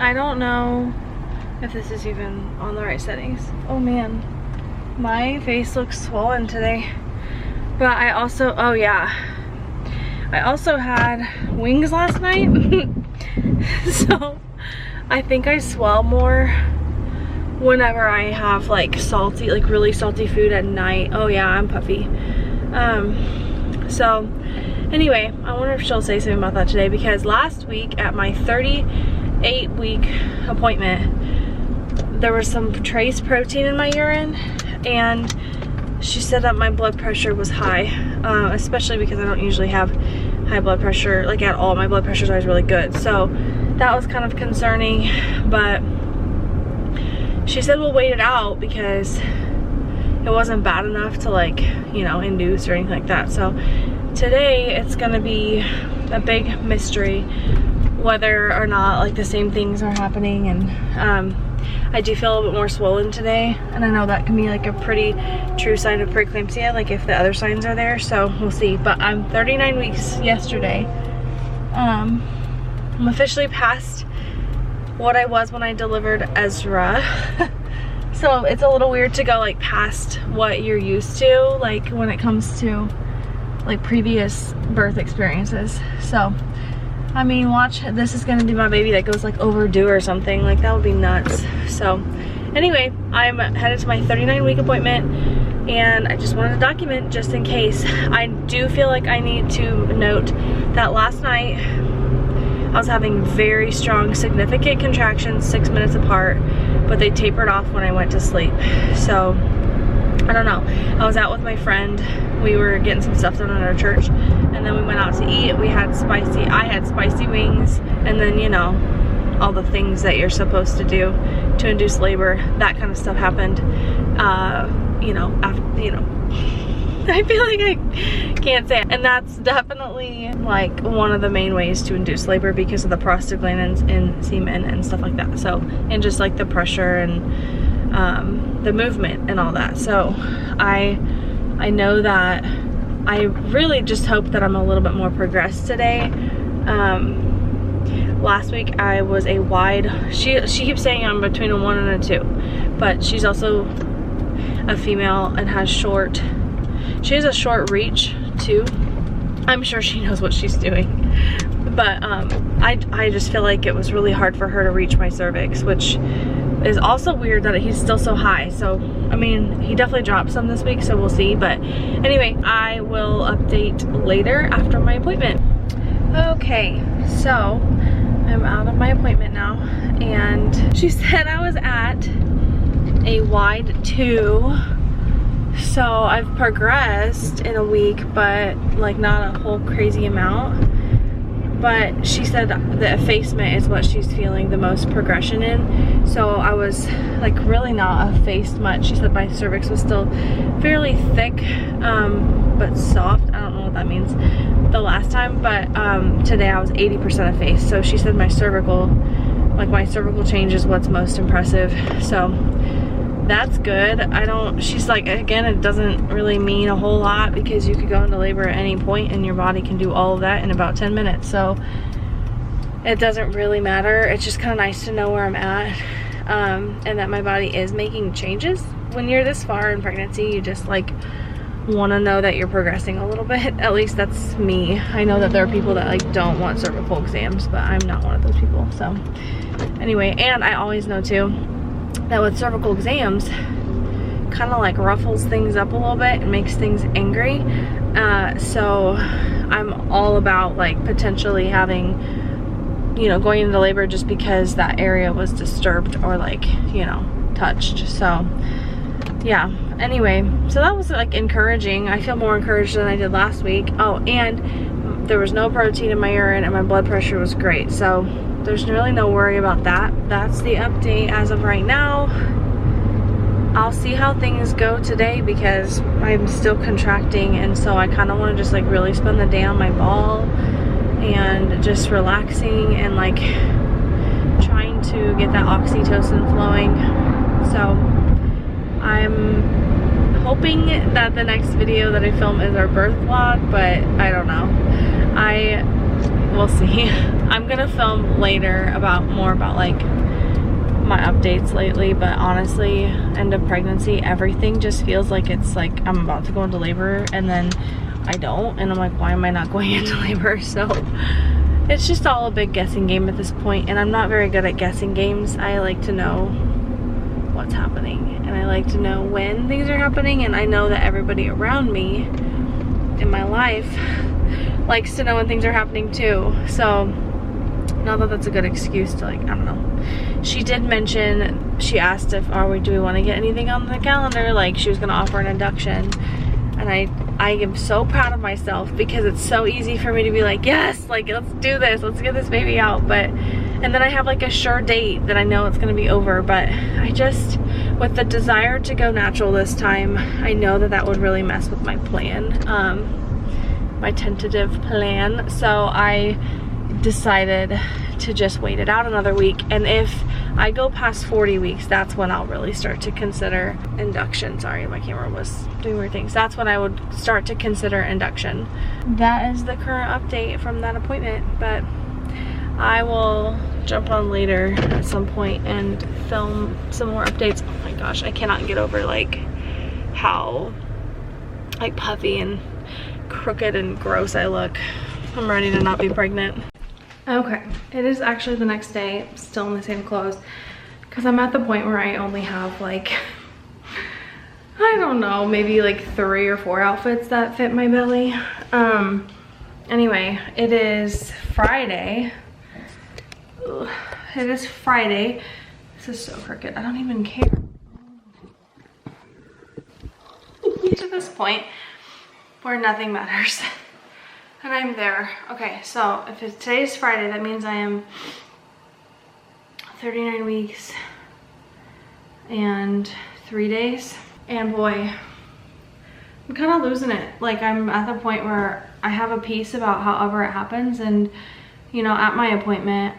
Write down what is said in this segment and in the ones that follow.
I don't know if this is even on the right settings. Oh man, my face looks swollen today. But I also, oh yeah, I also had wings last night. So I think I swell more whenever I have like salty, like really salty food at night. Oh yeah, I'm puffy. So anyway, I wonder if she'll say something about that today, because last week at my 38-week appointment, there was some trace protein in my urine, and she said that my blood pressure was high, especially because I don't usually have high blood pressure, like at all. My blood pressure is always really good. So that was kind of concerning, but she said we'll wait it out because it wasn't bad enough to, like, you know, induce or anything like that. So today it's gonna be a big mystery whether or not like the same things are happening. And I do feel a little bit more swollen today, and I know that can be like a pretty true sign of preeclampsia, like if the other signs are there. So we'll see. But I'm 39 weeks yesterday. I'm officially past what I was when I delivered Ezra. So it's a little weird to go like past what you're used to, like when it comes to like previous birth experiences. So I mean, watch, this is gonna be my baby that goes like overdue or something. Like that would be nuts. So anyway, I'm headed to my 39-week appointment, and I just wanted to document just in case. I do feel like I need to note that last night I was having very strong, significant contractions 6 minutes apart, but they tapered off when I went to sleep. So I don't know. I was out with my friend. We were getting some stuff done at our church, and then we went out to eat. We had I had spicy wings, and then, you know, all the things that you're supposed to do to induce labor, that kind of stuff happened. You know, after, you know, I feel like I can't say it. And that's definitely like one of the main ways to induce labor, because of the prostaglandins in semen and stuff like that. So, and just like the pressure and the movement and all that. So I know that I really just hope that I'm a little bit more progressed today. Last week I was a wide, she keeps saying I'm between a 1 and a 2, but she's also a female and has she has a short reach too. I'm sure she knows what she's doing. But I just feel like it was really hard for her to reach my cervix, which is also weird that he's still so high. So I mean, he definitely dropped some this week, so we'll see. But anyway, I will update later after my appointment. Okay, so I'm out of my appointment now, and she said I was at a wide 2. So I've progressed in a week, but like not a whole crazy amount. But she said the effacement is what she's feeling the most progression in. So I was like really not effaced much. She said my cervix was still fairly thick, but soft. I don't know what that means the last time, but today I was 80% effaced. So she said my cervical change is what's most impressive. So that's good. She's like, again, it doesn't really mean a whole lot, because you could go into labor at any point and your body can do all of that in about 10 minutes. So it doesn't really matter. It's just kind of nice to know where I'm at, and that my body is making changes. When you're this far in pregnancy, you just like want to know that you're progressing a little bit. At least that's me. I know that there are people that like don't want cervical exams, but I'm not one of those people. So anyway, and I always know too that with cervical exams, kind of like ruffles things up a little bit and makes things angry. So I'm all about like potentially having, you know, going into labor just because that area was disturbed or like, you know, touched. So yeah, anyway, so that was like encouraging. I feel more encouraged than I did last week. Oh, and there was no protein in my urine, and my blood pressure was great. So there's really no worry about that. That's the update as of right now. I'll see how things go today, because I'm still contracting, and so I kind of want to just like really spend the day on my ball and just relaxing and like trying to get that oxytocin flowing. So I'm hoping that the next video that I film is our birth vlog, but I don't know. we'll see. I'm gonna film later more about like my updates lately, but honestly, end of pregnancy, everything just feels like it's like I'm about to go into labor and then I don't, and I'm like, why am I not going into labor? So it's just all a big guessing game at this point, and I'm not very good at guessing games. I like to know what's happening, and I like to know when things are happening, and I know that everybody around me in my life likes to know when things are happening too. So not that that's a good excuse to, like, I don't know. She did mention, she asked if, do we want to get anything on the calendar? Like, she was going to offer an induction. And I am so proud of myself because it's so easy for me to be like, yes, like, let's do this. Let's get this baby out. And then I have like a sure date that I know it's going to be over. But I just, with the desire to go natural this time, I know that that would really mess with my plan, my tentative plan. So I decided to just wait it out another week, and if I go past 40 weeks, that's when I'll really start to consider induction. Sorry, my camera was doing weird things. That's when I would start to consider induction. That is the current update from that appointment, but I will jump on later at some point and film some more updates. Oh my gosh, I cannot get over like how like puffy and crooked and gross I look. I'm ready to not be pregnant. Okay, it is actually the next day, still in the same clothes, because I'm at the point where I only have like, I don't know, maybe like 3 or 4 outfits that fit my belly. Anyway, it is Friday. Ugh, it is Friday. This is so crooked, I don't even care. To this point where nothing matters. And I'm there. Okay, so if today's Friday, that means I am 39 weeks and 3 days. And boy, I'm kind of losing it. Like, I'm at the point where I have a piece about however it happens. And, you know, at my appointment,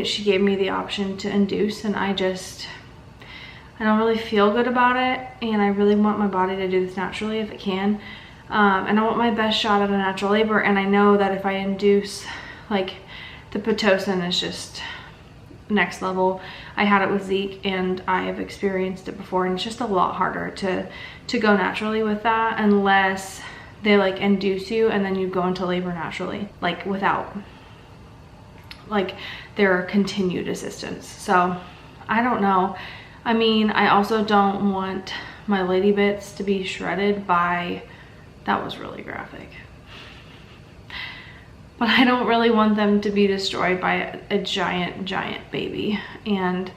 she gave me the option to induce, and I don't really feel good about it. And I really want my body to do this naturally if it can. And I want my best shot at a natural labor, and I know that if I induce, like, the Pitocin is just next level. I had it with Zeke, and I've experienced it before, and it's just a lot harder to go naturally with that unless they like induce you and then you go into labor naturally, like without like their continued assistance. So I don't know. I mean, I also don't want my lady bits to be shredded by, that was really graphic, but I don't really want them to be destroyed by a giant baby. And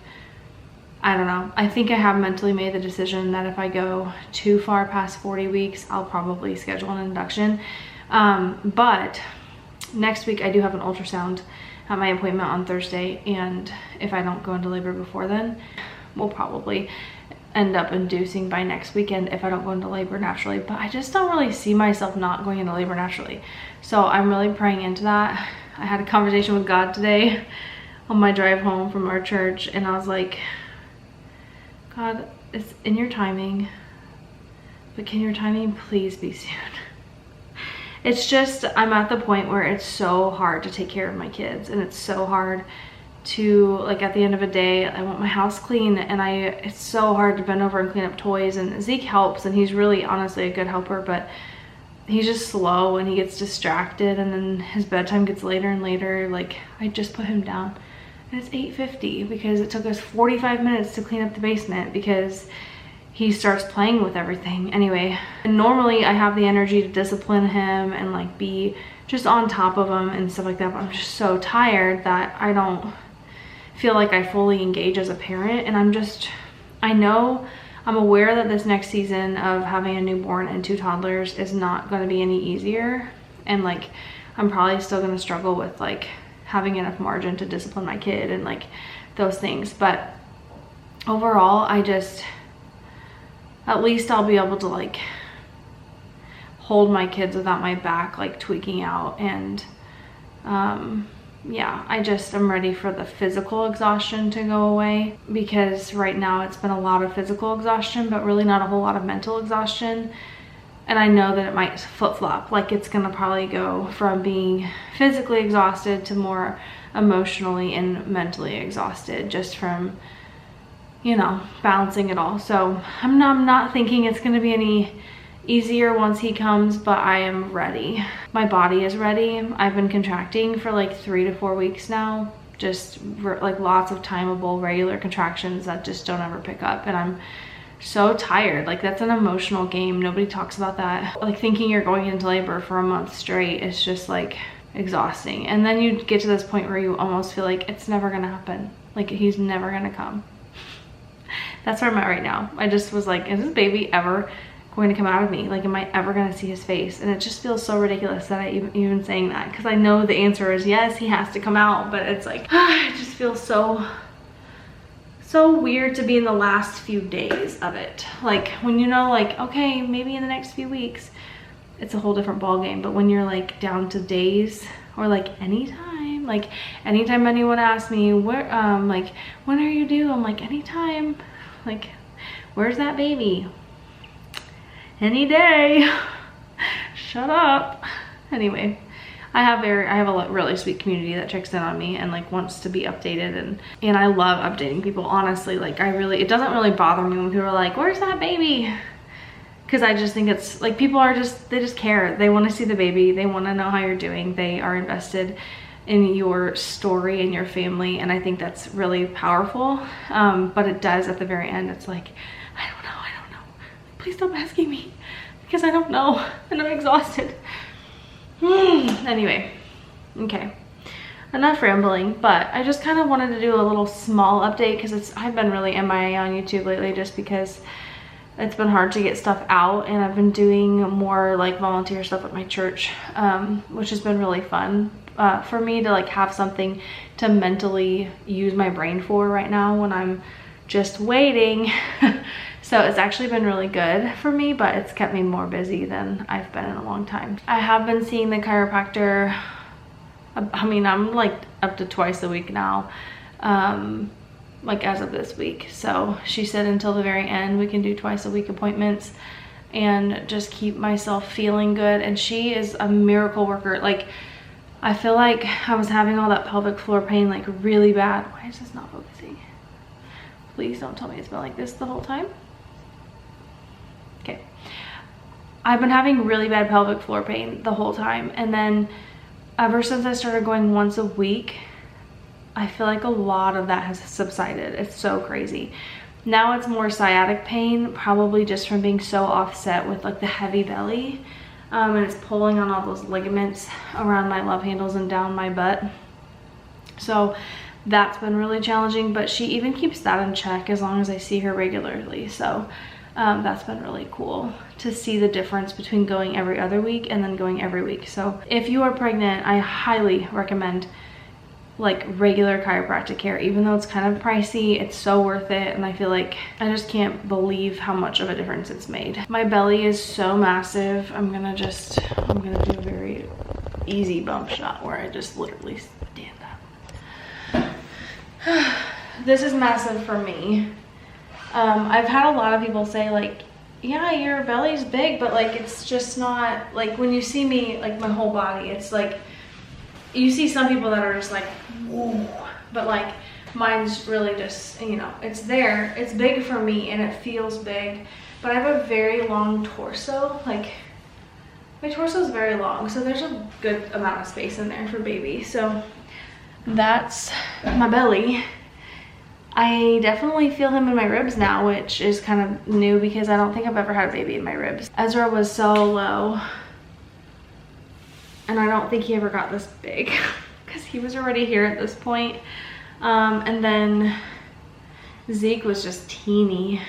I don't know, I think I have mentally made the decision that if I go too far past 40 weeks, I'll probably schedule an induction. But next week I do have an ultrasound at my appointment on Thursday, and if I don't go into labor before then, we'll probably end up inducing by next weekend if I don't go into labor naturally. But I just don't really see myself not going into labor naturally, so I'm really praying into that. I had a conversation with God today on my drive home from our church, and I was like, God, it's in your timing, but can your timing please be soon? It's just, I'm at the point where it's so hard to take care of my kids, and it's so hard to, like, at the end of a day, I want my house clean, and it's so hard to bend over and clean up toys. And Zeke helps, and he's really honestly a good helper, but he's just slow and he gets distracted, and then his bedtime gets later and later. Like, I just put him down and it's 8:50 because it took us 45 minutes to clean up the basement because he starts playing with everything. Anyway, and normally I have the energy to discipline him and like be just on top of him and stuff like that, but I'm just so tired that I don't feel like I fully engage as a parent. And I'm aware that this next season of having a newborn and 2 toddlers is not going to be any easier, and like I'm probably still going to struggle with like having enough margin to discipline my kid and like those things. But overall, at least I'll be able to like hold my kids without my back like tweaking out. And yeah, I'm ready for the physical exhaustion to go away, because right now it's been a lot of physical exhaustion but really not a whole lot of mental exhaustion. And I know that it might flip-flop. Like it's gonna probably go from being physically exhausted to more emotionally and mentally exhausted just from, you know, balancing it all. So I'm not thinking it's gonna be any easier once he comes, but I am ready. My body is ready. I've been contracting for like 3 to 4 weeks now. Just like lots of timeable regular contractions that just don't ever pick up, and I'm so tired. Like that's an emotional game. Nobody talks about that. Like thinking you're going into labor for a month straight is just like exhausting. And then you get to this point where you almost feel like it's never gonna happen. Like he's never gonna come. That's where I'm at right now. I just was like, is this baby ever going to come out of me? Like, am I ever gonna see his face? And it just feels so ridiculous that I even saying that, because I know the answer is yes, he has to come out, but it's like, it just feels so weird to be in the last few days of it. Like when you know, like, okay, maybe in the next few weeks, it's a whole different ball game. But when you're like down to days, or like anytime anyone asks me where, like, when are you due? I'm like, anytime. Like, where's that baby? Any day. Shut up. Anyway, I have a really sweet community that checks in on me and like wants to be updated, and I love updating people, honestly. Like it doesn't really bother me when people are like, where's that baby? Because I just think it's like, people are they just care. They want to see the baby. They want to know how you're doing. They are invested in your story and your family, and I think that's really powerful. But it does, at the very end, it's like, I don't know. Please stop asking me, because I don't know and I'm exhausted. Anyway, okay, enough rambling, but I just kind of wanted to do a little small update because I've been really MIA on YouTube lately just because it's been hard to get stuff out, and I've been doing more like volunteer stuff at my church, which has been really fun for me to like have something to mentally use my brain for right now when I'm just waiting. So it's actually been really good for me, but it's kept me more busy than I've been in a long time. I have been seeing the chiropractor. I mean, I'm like up to twice a week now, like as of this week. So she said until the very end we can do twice a week appointments and just keep myself feeling good. And she is a miracle worker. Like, I feel like I was having all that pelvic floor pain like really bad. Why is this not focusing? Please don't tell me it's been like this the whole time. Okay, I've been having really bad pelvic floor pain the whole time, and then ever since I started going once a week, I feel like a lot of that has subsided. It's so crazy. Now it's more sciatic pain, probably just from being so offset with like the heavy belly, and it's pulling on all those ligaments around my love handles and down my butt. So that's been really challenging, but she even keeps that in check as long as I see her regularly. So that's been really cool to see the difference between going every other week and then going every week. So if you are pregnant, I highly recommend like regular chiropractic care. Even though it's kind of pricey, it's so worth it. And I feel like I just can't believe how much of a difference it's made. My belly is so massive. I'm gonna do a very easy bump shot where I just literally stand up. This is massive for me. I've had a lot of people say like, yeah, your belly's big, but like it's just not, like when you see me, like my whole body, it's like, you see some people that are just like, whoa, but like mine's really just, you know, it's there, it's big for me and it feels big, but I have a very long torso. Like my torso is very long, so there's a good amount of space in there for baby. So that's my belly. I definitely feel him in my ribs now, which is kind of new because I don't think I've ever had a baby in my ribs. Ezra was so low, and I don't think he ever got this big because he was already here at this point. And then Zeke was just teeny.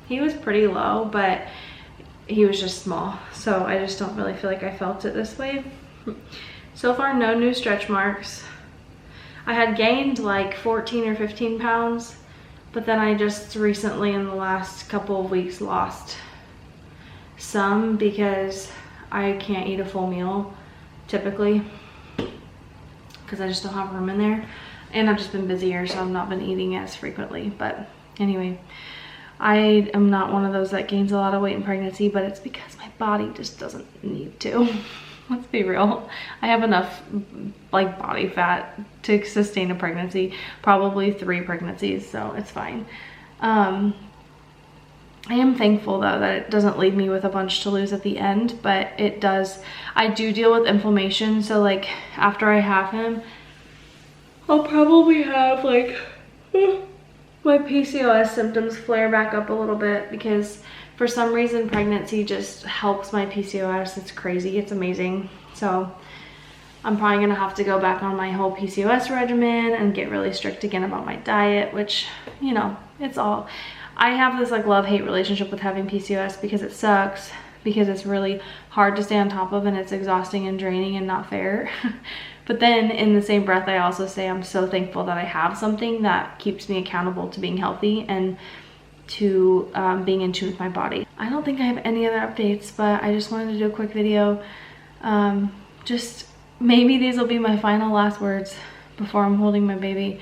He was pretty low, but he was just small. So I just don't really feel like I felt it this way. So far, no new stretch marks. I had gained like 14 or 15 pounds, but then I just recently in the last couple of weeks lost some because I can't eat a full meal typically because I just don't have room in there, and I've just been busier, so I've not been eating as frequently. But anyway, I am not one of those that gains a lot of weight in pregnancy, but it's because my body just doesn't need to. Let's be real. I have enough like body fat to sustain a pregnancy, probably 3 pregnancies, so it's fine. I am thankful though that it doesn't leave me with a bunch to lose at the end, but it does. I do deal with inflammation, so like after I have him, I'll probably have like my PCOS symptoms flare back up a little bit because for some reason pregnancy just helps my PCOS. It's crazy, it's amazing. So I'm probably gonna have to go back on my whole PCOS regimen and get really strict again about my diet, which, you know, it's all, I have this like love-hate relationship with having PCOS because it sucks, because it's really hard to stay on top of and it's exhausting and draining and not fair. But then in the same breath, I also say I'm so thankful that I have something that keeps me accountable to being healthy and to being in tune with my body. I don't think I have any other updates, but I just wanted to do a quick video. Just maybe these will be my final last words before I'm holding my baby.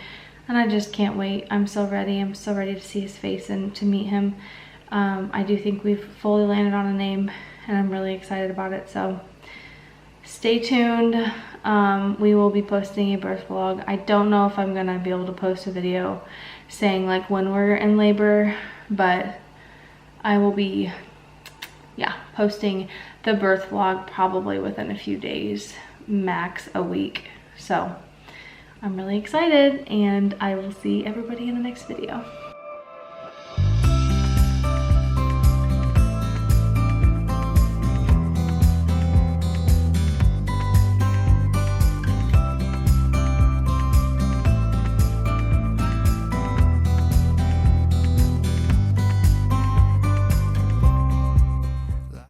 And I just can't wait. I'm so ready. I'm so ready to see his face and to meet him. I do think we've fully landed on a name and I'm really excited about it. So stay tuned. We will be posting a birth vlog. I don't know if I'm gonna be able to post a video saying like when we're in labor, but I will be, yeah, posting the birth vlog probably within a few days, max a week. So I'm really excited and I will see everybody in the next video.